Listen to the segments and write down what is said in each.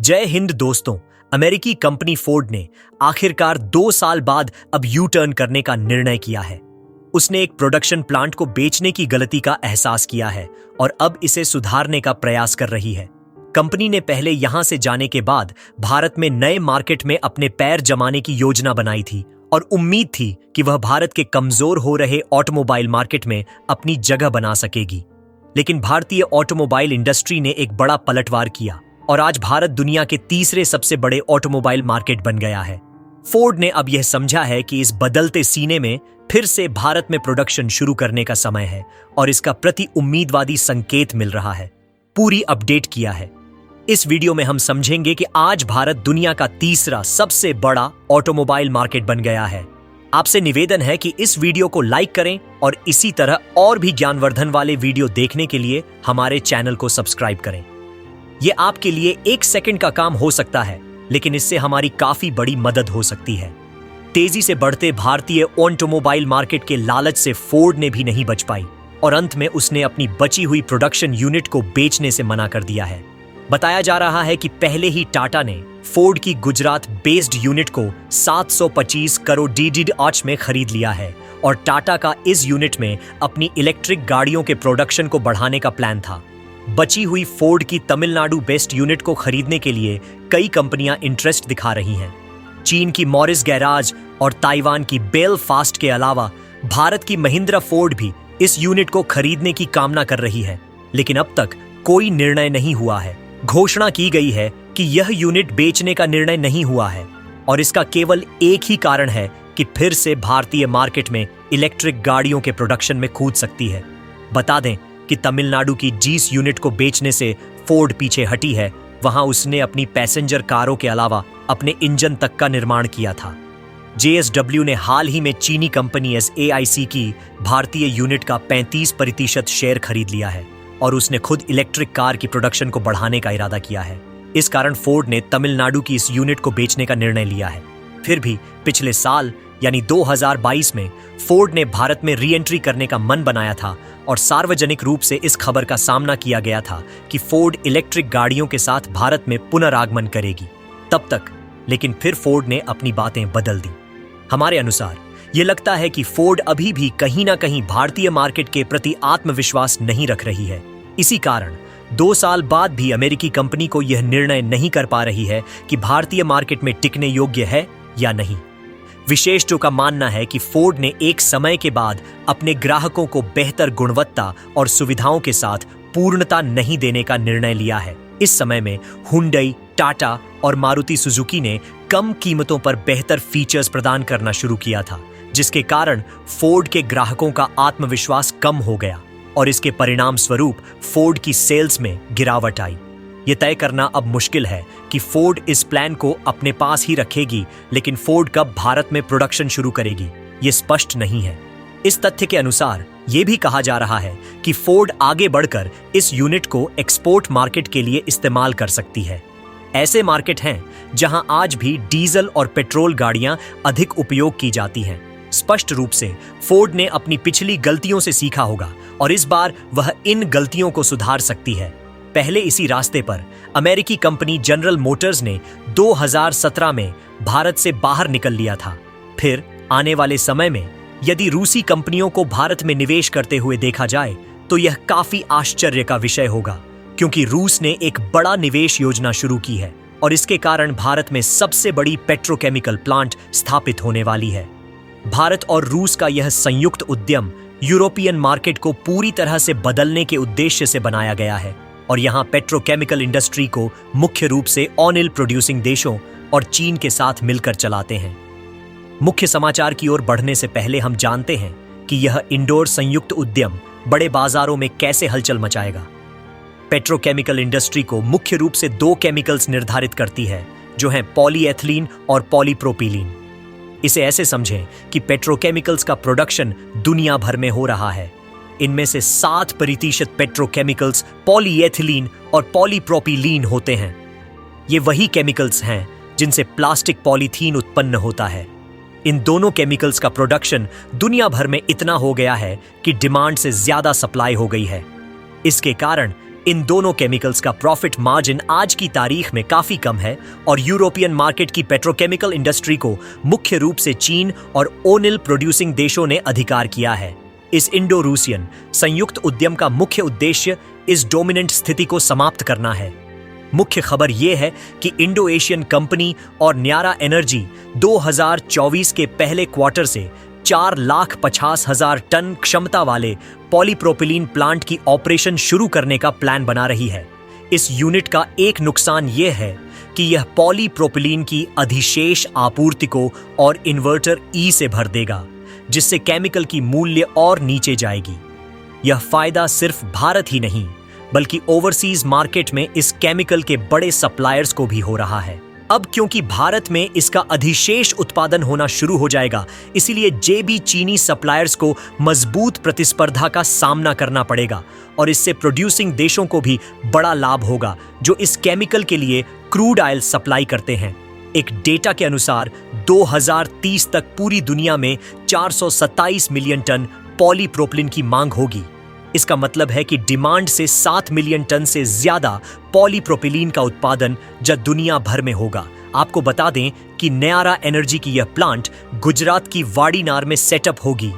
जय हिंद दोस्तों। अमेरिकी कंपनी फोर्ड ने आखिरकार 2 साल बाद अब यू टर्न करने का निर्णय किया है। उसने एक प्रोडक्शन प्लांट को बेचने की गलती का एहसास किया है और अब इसे सुधारने का प्रयास कर रही है। कंपनी ने पहले यहां से जाने के बाद भारत में नए मार्केट में अपने पैर जमाने की योजना बनाई थी और उम्मीद थी कि वह भारत के कमजोर हो रहे ऑटोमोबाइल मार्केट में अपनी जगह बना सकेगी। लेकिन भारतीय ऑटोमोबाइल इंडस्ट्री ने एक बड़ा पलटवार किया और आज भारत दुनिया के तीसरे सबसे बड़े ऑटोमोबाइल मार्केट बन गया है। फोर्ड ने अब यह समझा है कि इस बदलते सीने में फिर से भारत में प्रोडक्शन शुरू करने का समय है और इसका प्रति उम्मीदवादी संकेत मिल रहा है। पूरी अपडेट किया है। इस वीडियो में हम समझेंगे कि आज भारत दुनिया का तीसरा सबसे बड़ा ऑटोमोबाइल मार्केट बन गया है। आपसे निवेदन है कि इस वीडियो को लाइक करें और इसी तरह और भी ज्ञानवर्धन वाले वीडियो देखने के लिए हमारे चैनल को सब्सक्राइब करें। यह आपके लिए 1 सेकंड का काम हो सकता है, लेकिन इससे हमारी काफी बड़ी मदद हो सकती है। तेजी से बढ़ते भारतीय ऑटोमोबाइल मार्केट के लालच से फोर्ड ने भी नहीं बच पाई और अंत में उसने अपनी बची हुई प्रोडक्शन यूनिट को बेचने से मना कर दिया है। बताया जा रहा है कि पहले ही टाटा ने फोर्ड की गुजरात बेस्ड यूनिट को 725 करोड़ DD8 में खरीद लिया है और टाटा का इस यूनिट में अपनी इलेक्ट्रिक गाड़ियों के प्रोडक्शन को बढ़ाने का प्लान था। बची हुई फोर्ड की तमिलनाडु बेस्ड यूनिट को खरीदने के लिए कई कंपनियां इंटरेस्ट दिखा रही हैं। चीन की मॉरिस गैराज और ताइवान की बेलफास्ट के अलावा भारत की महिंद्रा फोर्ड भी इस यूनिट को खरीदने की कामना कर रही है, लेकिन अब तक कोई निर्णय नहीं हुआ है। घोषणा की गई है कि यह यूनिट बेचने का निर्णय नहीं हुआ है और इसका केवल एक ही कारण है कि फिर से भारतीय मार्केट में इलेक्ट्रिक गाड़ियों के प्रोडक्शन में कूद सकती है। बता दें कि तमिलनाडु की जीस यूनिट को बेचने से फोर्ड पीछे हटी है। वहां उसने अपनी पैसेंजर कारों के अलावा अपने इंजन तक का निर्माण किया था। JSW ने हाल ही में चीनी कंपनी SAIC की भारतीय यूनिट का 35% शेयर खरीद लिया है और उसने खुद इलेक्ट्रिक कार की प्रोडक्शन को बढ़ाने का इरादा किया है। इस कारण फोर्ड ने तमिलनाडु की इस यूनिट को बेचने का निर्णय लिया है। फिर भी पिछले साल यानी 2022 में फोर्ड ने भारत में री एंट्री करने का मन बनाया था और सार्वजनिक रूप से इस खबर का सामना किया गया था कि फोर्ड इलेक्ट्रिक गाड़ियों के साथ भारत में पुनरागमन करेगी। तब तक लेकिन फिर फोर्ड ने अपनी बातें बदल दी। हमारे अनुसार ये लगता है कि फोर्ड अभी भी कहीं ना कहीं भारतीय मार्केट के प्रति आत्मविश्वास नहीं रख रही है। इसी कारण 2 साल बाद भी अमेरिकी कंपनी को यह निर्णय नहीं कर पा रही है कि भारतीय मार्केट में टिकने योग्य है या नहीं। विशेषज्ञों का मानना है कि फोर्ड ने एक समय के बाद अपने ग्राहकों को बेहतर गुणवत्ता और सुविधाओं के साथ पूर्णता नहीं देने का निर्णय लिया है। इस समय में हुंडई, टाटा और मारुति सुजुकी ने कम कीमतों पर बेहतर फीचर्स प्रदान करना शुरू किया था, जिसके कारण फोर्ड के ग्राहकों का आत्मविश्वास कम हो गया और इसके परिणाम स्वरूप फोर्ड की सेल्स में गिरावट आई। यह तय करना अब मुश्किल है कि फोर्ड इस प्लान को अपने पास ही रखेगी, लेकिन फोर्ड कब भारत में प्रोडक्शन शुरू करेगी यह स्पष्ट नहीं है। इस तथ्य के अनुसार यह भी कहा जा रहा है कि फोर्ड आगे बढ़कर इस यूनिट को एक्सपोर्ट मार्केट के लिए इस्तेमाल कर सकती है। ऐसे मार्केट हैं जहां आज भी डीजल और पेट्रोल गाड़ियां अधिक उपयोग की जाती हैं। स्पष्ट रूप से फोर्ड ने अपनी पिछली गलतियों से सीखा होगा और इस बार वह इन गलतियों को सुधार सकती है। पहले इसी रास्ते पर अमेरिकी कंपनी जनरल मोटर्स ने 2017 में भारत से बाहर निकल लिया था। फिर आने वाले समय में यदि रूसी कंपनियों को भारत में निवेश करते हुए देखा जाए तो यह काफी आश्चर्य का विषय होगा, क्योंकि रूस ने एक बड़ा निवेश योजना शुरू की है और इसके कारण भारत में सबसे बड़ी पेट्रोकेमिकल प्लांट स्थापित होने वाली है। भारत और रूस का यह संयुक्त उद्यम यूरोपियन मार्केट को पूरी तरह से बदलने के उद्देश्य से बनाया गया है और यहाँ पेट्रोकेमिकल इंडस्ट्री को मुख्य रूप से ऑयल प्रोड्यूसिंग देशों और चीन के साथ मिलकर चलाते हैं। मुख्य समाचार की ओर बढ़ने से पहले हम जानते हैं कि यह इंडोर संयुक्त उद्यम बड़े बाजारों में कैसे हलचल मचाएगा। पेट्रोकेमिकल इंडस्ट्री को मुख्य रूप से 2 केमिकल्स निर्धारित करती है, जो हैं पॉलीएथिलीन और पॉलीप्रोपिलीन। इसे ऐसे समझें कि पेट्रोकेमिकल्स का प्रोडक्शन दुनिया भर में हो रहा है। इनमें से 7% पेट्रोकेमिकल्स पॉलीएथिलीन और पॉलीप्रोपिलीन होते हैं। ये वही केमिकल्स हैं जिनसे प्लास्टिक पॉलीथीन उत्पन्न होता है। इन दोनों केमिकल्स का प्रोडक्शन दुनिया भर में इतना हो गया है कि डिमांड से ज्यादा सप्लाई हो गई है। इसके कारण इन दोनों केमिकल्स का प्रॉफिट मार्जिन आज की तारीख में काफी कम है और यूरोपियन मार्केट की पेट्रोकेमिकल इंडस्ट्री को मुख्य रूप से चीन और ओनिल प्रोड्यूसिंग देशों ने अधिकार किया है। इस इंडो रूसियन संयुक्त उद्यम का मुख्य उद्देश्य इस डोमिनेंट स्थिति को समाप्त करना है। मुख्य खबर यह है कि इंडो एशियन कंपनी और न्यारा एनर्जी 2024 के पहले क्वार्टर से 4,50,000 टन क्षमता वाले पॉलीप्रोपिलीन प्लांट की ऑपरेशन शुरू करने का प्लान बना रही है। इस यूनिट का एक नुकसान यह है कि यह पॉलीप्रोपिलीन की अधिशेष आपूर्ति को और इन्वर्टर ई से भर देगा, जिससे केमिकल की मूल्य और नीचे जाएगी। यह फायदा सिर्फ भारत ही नहीं बल्कि ओवरसीज मार्केट में इस केमिकल के बड़े सप्लायर्स को भी हो रहा है। अब क्योंकि भारत में इसका अधिशेष उत्पादन होना शुरू हो जाएगा, इसीलिए जेबी चीनी सप्लायर्स को मजबूत प्रतिस्पर्धा का सामना करना पड़ेगा और इससे प्रोड्यूसिंग देशों को भी बड़ा लाभ होगा जो इस केमिकल के लिए क्रूड ऑयल सप्लाई करते हैं। एक डेटा के अनुसार 2030 तक पूरी दुनिया में 427 मिलियन टन पॉलीप्रोपिलीन की मांग होगी। इसका मतलब है कि डिमांड से 7 मिलियन टन से ज्यादा पॉलीप्रोपिलीन का उत्पादन जब दुनिया भर में होगा। आपको बता दें कि न्यारा एनर्जी की यह प्लांट गुजरात की वाडीनार में सेटअप होगी।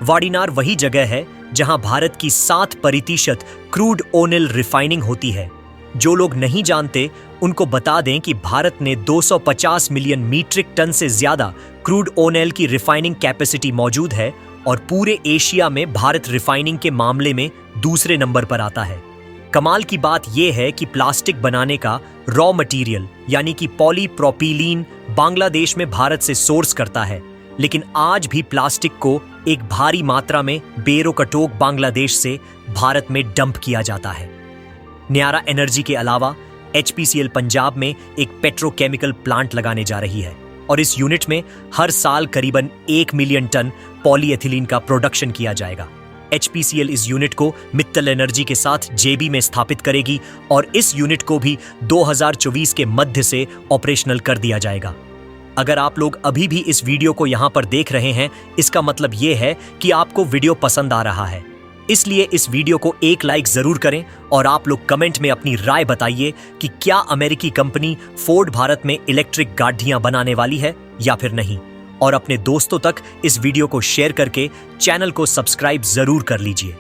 वाडीनार वही जगह है जहां भारत की 7% क्रूड ओनिल रिफाइनिंग होती है। जो लोग नहीं जानते उनको बता दें कि भारत ने 250 मिलियन मीट्रिक टन से ज्यादा क्रूड ओनिल की रिफाइनिंग कैपेसिटी मौजूद है और पूरे एशिया में भारत रिफाइनिंग के मामले में दूसरे नंबर पर आता है। कमाल की बात यह है कि प्लास्टिक बनाने का रॉ मटेरियल यानी कि पॉलीप्रोपिलीन बांग्लादेश में भारत से सोर्स करता है, लेकिन आज भी प्लास्टिक को एक भारी मात्रा में बेरोकटोक बांग्लादेश से भारत में डंप किया जाता है। न्यारा एनर्जी के अलावा HPCL पंजाब में एक पेट्रोकेमिकल प्लांट लगाने जा रही है और इस यूनिट में हर साल करीबन 1 मिलियन टन पॉलीएथिलीन का प्रोडक्शन किया जाएगा। HPCL इस यूनिट को मित्तल एनर्जी के साथ जेबी में स्थापित करेगी और इस यूनिट को भी 2024 के मध्य से ऑपरेशनल कर दिया जाएगा। अगर आप लोग अभी भी इस वीडियो को यहाँ पर देख रहे हैं, इसका मतलब ये है कि आपको वीडियो पसंद आ रहा है। इसलिए इस वीडियो को एक लाइक जरूर करें और आप लोग कमेंट में अपनी राय बताइए कि क्या अमेरिकी कंपनी फोर्ड भारत में इलेक्ट्रिक गाड़ियां बनाने वाली है या फिर नहीं। और अपने दोस्तों तक इस वीडियो को शेयर करके चैनल को सब्सक्राइब जरूर कर लीजिए।